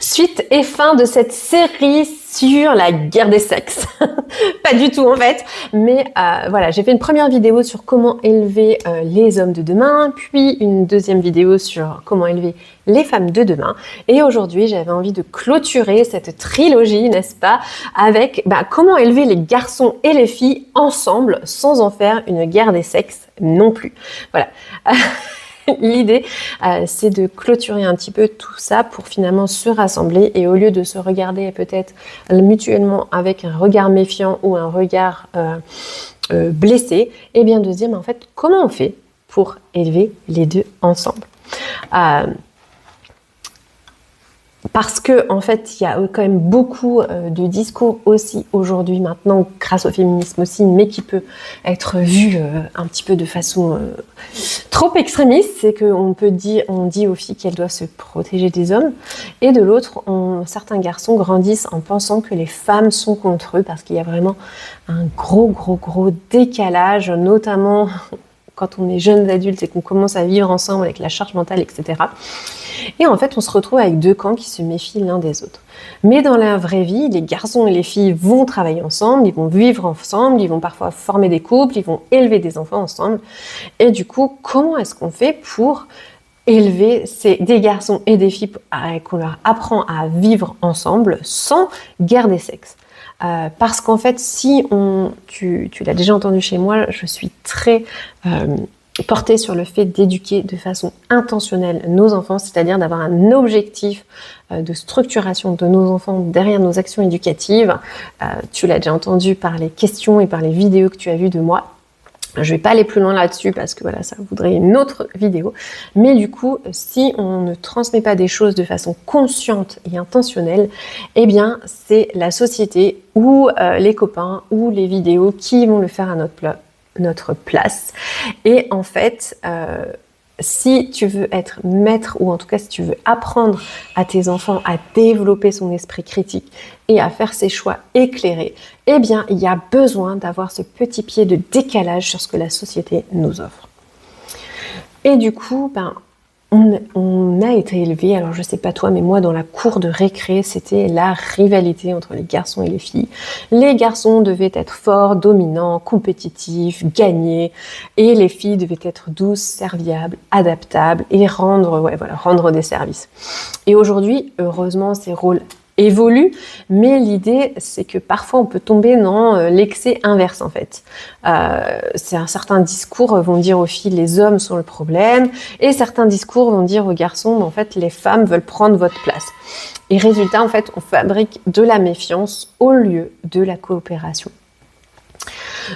Suite et fin de cette série sur la guerre des sexes. Pas du tout en fait, mais voilà, j'ai fait une première vidéo sur comment élever les hommes de demain, puis une deuxième vidéo sur comment élever les femmes de demain. Et aujourd'hui, j'avais envie de clôturer cette trilogie, n'est-ce pas, avec comment élever les garçons et les filles ensemble sans en faire une guerre des sexes non plus. Voilà. L'idée, c'est de clôturer un petit peu tout ça pour finalement se rassembler et au lieu de se regarder peut-être mutuellement avec un regard méfiant ou un regard blessé, eh bien de se dire, mais en fait, comment on fait pour élever les deux ensemble parce que en fait, il y a quand même beaucoup de discours aussi aujourd'hui, maintenant, grâce au féminisme aussi, mais qui peut être vu un petit peu de façon trop extrémiste. C'est qu'on dit aux filles qu'elles doivent se protéger des hommes, et de l'autre, certains garçons grandissent en pensant que les femmes sont contre eux, parce qu'il y a vraiment un gros décalage, notamment quand on est jeunes adultes et qu'on commence à vivre ensemble avec la charge mentale, etc. Et en fait, on se retrouve avec deux camps qui se méfient l'un des autres. Mais dans la vraie vie, les garçons et les filles vont travailler ensemble, ils vont vivre ensemble, ils vont parfois former des couples, ils vont élever des enfants ensemble. Et du coup, comment est-ce qu'on fait pour élever des garçons et des filles qu'on leur apprend à vivre ensemble sans guerre des sexes? Parce qu'en fait, tu l'as déjà entendu chez moi, je suis très portée sur le fait d'éduquer de façon intentionnelle nos enfants, c'est-à-dire d'avoir un objectif de structuration de nos enfants derrière nos actions éducatives. Tu l'as déjà entendu par les questions et par les vidéos que tu as vues de moi. Je ne vais pas aller plus loin là-dessus parce que voilà, ça voudrait une autre vidéo. Mais du coup, si on ne transmet pas des choses de façon consciente et intentionnelle, eh bien, c'est la société ou les copains ou les vidéos qui vont le faire à notre place. Et en fait, si tu veux être maître, ou en tout cas si tu veux apprendre à tes enfants à développer son esprit critique et à faire ses choix éclairés, eh bien il y a besoin d'avoir ce petit pied de décalage sur ce que la société nous offre. Et du coup, on a été élevé, alors je sais pas toi, mais moi dans la cour de récré, c'était la rivalité entre les garçons et les filles. Les garçons devaient être forts, dominants, compétitifs, gagner, et les filles devaient être douces, serviables, adaptables et rendre des services. Et aujourd'hui, heureusement, ces rôles évolue, mais l'idée c'est que parfois on peut tomber dans l'excès inverse en fait. Certains discours vont dire aux filles les hommes sont le problème et certains discours vont dire aux garçons en fait les femmes veulent prendre votre place. Et résultat en fait on fabrique de la méfiance au lieu de la coopération.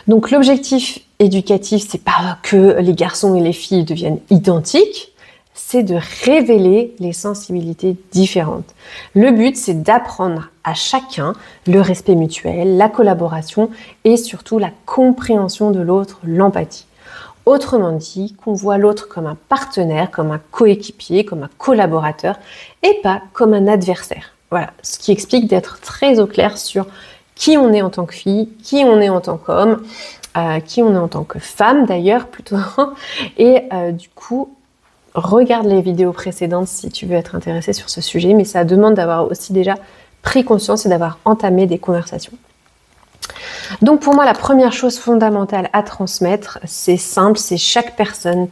Donc l'objectif éducatif c'est pas que les garçons et les filles deviennent identiques, c'est de révéler les sensibilités différentes. Le but, c'est d'apprendre à chacun le respect mutuel, la collaboration et surtout la compréhension de l'autre, l'empathie. Autrement dit, qu'on voit l'autre comme un partenaire, comme un coéquipier, comme un collaborateur et pas comme un adversaire. Voilà, ce qui explique d'être très au clair sur qui on est en tant que fille, qui on est en tant qu'homme, qui on est en tant que femme d'ailleurs plutôt. Et du coup, regarde les vidéos précédentes si tu veux être intéressé sur ce sujet, mais ça demande d'avoir aussi déjà pris conscience et d'avoir entamé des conversations. Donc pour moi, la première chose fondamentale à transmettre, c'est simple, c'est chaque personne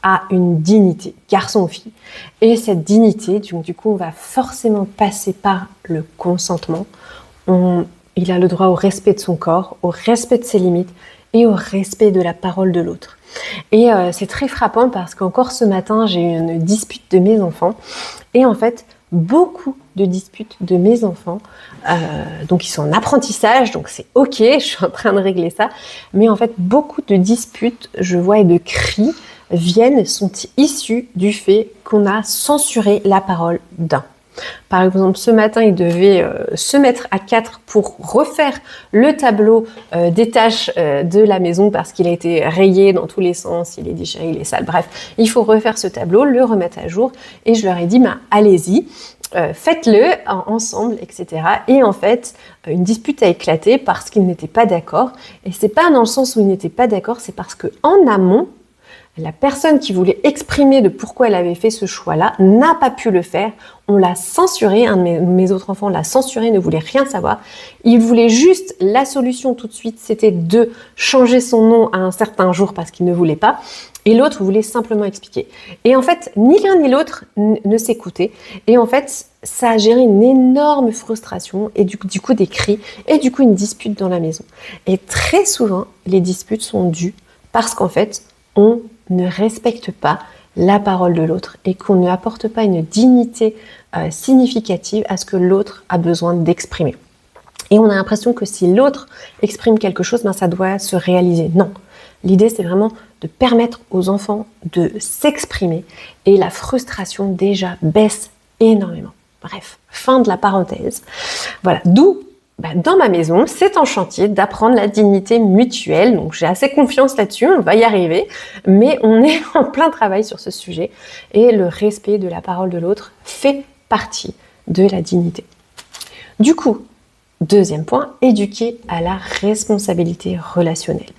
a une dignité, garçon ou fille. Et cette dignité, du coup, on va forcément passer par le consentement. Il a le droit au respect de son corps, au respect de ses limites et au respect de la parole de l'autre. Et c'est très frappant parce qu'encore ce matin, j'ai eu une dispute de mes enfants. Et en fait, beaucoup de disputes de mes enfants, donc ils sont en apprentissage, donc c'est ok, je suis en train de régler ça. Mais en fait, beaucoup de disputes, je vois, et de cris sont issus du fait qu'on a censuré la parole d'un. Par exemple, ce matin, ils devaient se mettre à 4 pour refaire le tableau des tâches de la maison parce qu'il a été rayé dans tous les sens, il est déchiré, il est sale. Bref, il faut refaire ce tableau, le remettre à jour. Et je leur ai dit, allez-y, faites-le ensemble, etc. Et en fait, une dispute a éclaté parce qu'ils n'étaient pas d'accord. Et c'est pas dans le sens où ils n'étaient pas d'accord, c'est parce qu'en amont, la personne qui voulait exprimer de pourquoi elle avait fait ce choix-là n'a pas pu le faire. On l'a censuré, un de mes autres enfants l'a censuré, ne voulait rien savoir. Il voulait juste la solution tout de suite, c'était de changer son nom à un certain jour parce qu'il ne voulait pas. Et l'autre voulait simplement expliquer. Et en fait, ni l'un ni l'autre ne s'écoutaient. Et en fait, ça a géré une énorme frustration et du coup des cris et du coup une dispute dans la maison. Et très souvent, les disputes sont dues parce qu'en fait, on ne respecte pas la parole de l'autre et qu'on ne apporte pas une dignité significative à ce que l'autre a besoin d'exprimer. Et on a l'impression que si l'autre exprime quelque chose, ben ça doit se réaliser. Non, l'idée c'est vraiment de permettre aux enfants de s'exprimer et la frustration déjà baisse énormément. Bref, fin de la parenthèse. Voilà, d'où dans ma maison, c'est en chantier d'apprendre la dignité mutuelle. Donc j'ai assez confiance là-dessus, on va y arriver. Mais on est en plein travail sur ce sujet. Et le respect de la parole de l'autre fait partie de la dignité. Du coup, deuxième point, éduquer à la responsabilité relationnelle.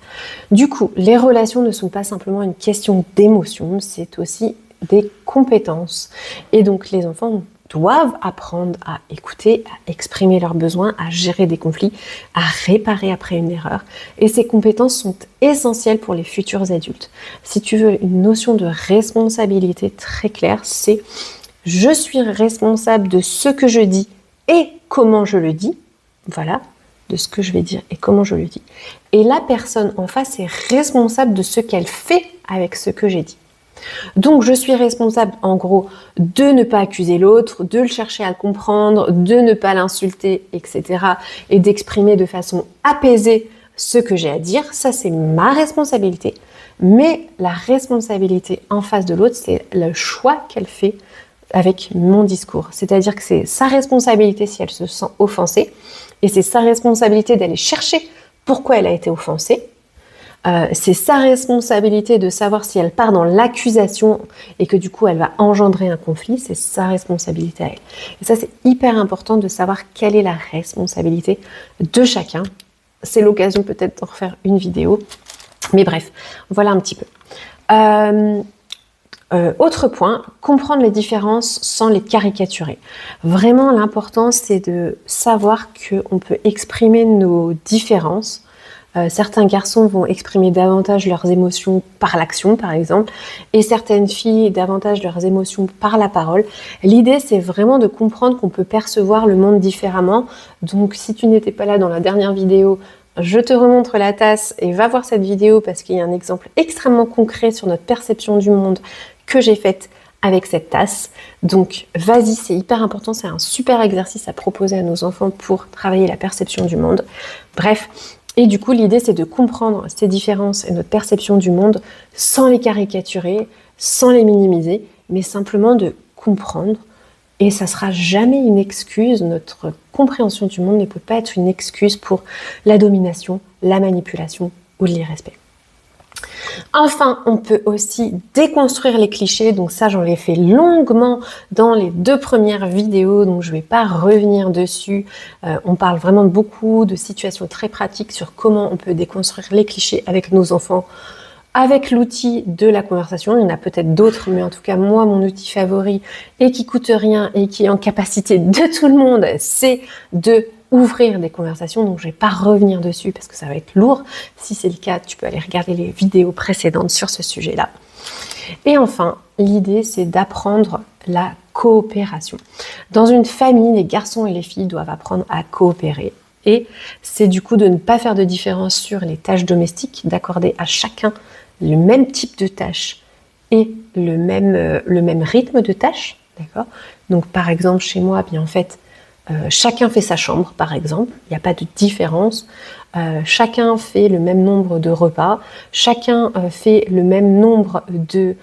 Du coup, les relations ne sont pas simplement une question d'émotion, c'est aussi des compétences. Et donc les enfants doivent apprendre à écouter, à exprimer leurs besoins, à gérer des conflits, à réparer après une erreur. Et ces compétences sont essentielles pour les futurs adultes. Si tu veux une notion de responsabilité très claire, c'est je suis responsable de ce que je dis et comment je le dis. Voilà, de ce que je vais dire et comment je le dis. Et la personne en face est responsable de ce qu'elle fait avec ce que j'ai dit. Donc je suis responsable en gros de ne pas accuser l'autre, de le chercher à le comprendre, de ne pas l'insulter, etc. et d'exprimer de façon apaisée ce que j'ai à dire. Ça c'est ma responsabilité. Mais la responsabilité en face de l'autre, c'est le choix qu'elle fait avec mon discours. C'est-à-dire que c'est sa responsabilité si elle se sent offensée et c'est sa responsabilité d'aller chercher pourquoi elle a été offensée. C'est sa responsabilité de savoir si elle part dans l'accusation et que du coup elle va engendrer un conflit, c'est sa responsabilité à elle. Et ça c'est hyper important de savoir quelle est la responsabilité de chacun. C'est l'occasion peut-être d'en refaire une vidéo. Mais bref, voilà un petit peu. Autre point, comprendre les différences sans les caricaturer. Vraiment l'important c'est de savoir qu'on peut exprimer nos différences. Certains garçons vont exprimer davantage leurs émotions par l'action, par exemple, et certaines filles davantage leurs émotions par la parole. L'idée, c'est vraiment de comprendre qu'on peut percevoir le monde différemment. Donc, si tu n'étais pas là dans la dernière vidéo, je te remontre la tasse et va voir cette vidéo parce qu'il y a un exemple extrêmement concret sur notre perception du monde que j'ai faite avec cette tasse. Donc, vas-y, c'est hyper important. C'est un super exercice à proposer à nos enfants pour travailler la perception du monde. Bref. Et du coup, l'idée, c'est de comprendre ces différences et notre perception du monde sans les caricaturer, sans les minimiser, mais simplement de comprendre. Et ça ne sera jamais une excuse. Notre compréhension du monde ne peut pas être une excuse pour la domination, la manipulation ou l'irrespect. Enfin, on peut aussi déconstruire les clichés. Donc ça, j'en ai fait longuement dans les 2 premières vidéos, donc je ne vais pas revenir dessus. On parle vraiment beaucoup de situations très pratiques sur comment on peut déconstruire les clichés avec nos enfants, avec l'outil de la conversation. Il y en a peut-être d'autres, mais en tout cas, moi, mon outil favori et qui coûte rien et qui est en capacité de tout le monde, c'est de ouvrir des conversations, donc je ne vais pas revenir dessus parce que ça va être lourd. Si c'est le cas, tu peux aller regarder les vidéos précédentes sur ce sujet-là. Et enfin, l'idée, c'est d'apprendre la coopération. Dans une famille, les garçons et les filles doivent apprendre à coopérer. Et c'est du coup de ne pas faire de différence sur les tâches domestiques, d'accorder à chacun le même type de tâches et le même rythme de tâches. D'accord ? Donc par exemple, chez moi, bien en fait, chacun fait sa chambre, par exemple, il n'y a pas de différence. Chacun fait le même nombre de repas, chacun fait le même nombre de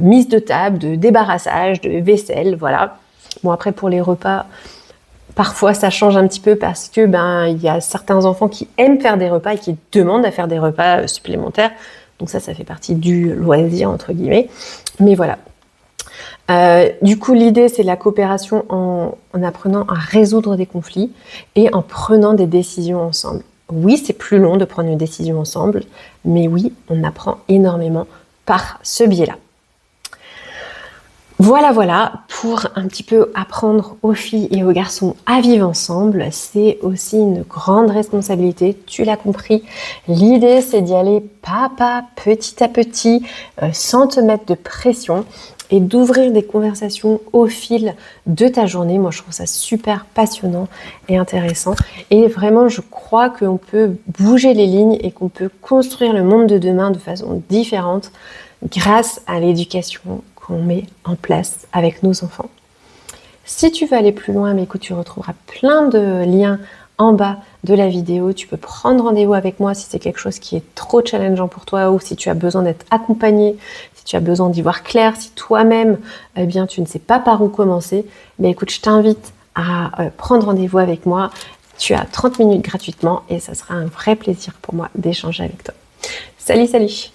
mises de table, de débarrassage, de vaisselle, voilà. Bon, après, pour les repas, parfois ça change un petit peu parce que il y a certains enfants qui aiment faire des repas et qui demandent à faire des repas supplémentaires. Donc ça fait partie du loisir, entre guillemets. Mais voilà. Du coup, l'idée, c'est la coopération en apprenant à résoudre des conflits et en prenant des décisions ensemble. Oui, c'est plus long de prendre une décision ensemble, mais oui, on apprend énormément par ce biais-là. Voilà pour un petit peu apprendre aux filles et aux garçons à vivre ensemble. C'est aussi une grande responsabilité, tu l'as compris. L'idée, c'est d'y aller pas à pas, petit à petit, sans te mettre de pression et d'ouvrir des conversations au fil de ta journée. Moi, je trouve ça super passionnant et intéressant. Et vraiment, je crois qu'on peut bouger les lignes et qu'on peut construire le monde de demain de façon différente grâce à l'éducation qu'on met en place avec nos enfants. Si tu veux aller plus loin, mais écoute, tu retrouveras plein de liens en bas de la vidéo. Tu peux prendre rendez-vous avec moi si c'est quelque chose qui est trop challengeant pour toi ou si tu as besoin d'être accompagné, si tu as besoin d'y voir clair, si toi-même, eh bien, tu ne sais pas par où commencer. Mais écoute, je t'invite à prendre rendez-vous avec moi. Tu as 30 minutes gratuitement et ça sera un vrai plaisir pour moi d'échanger avec toi. Salut, salut!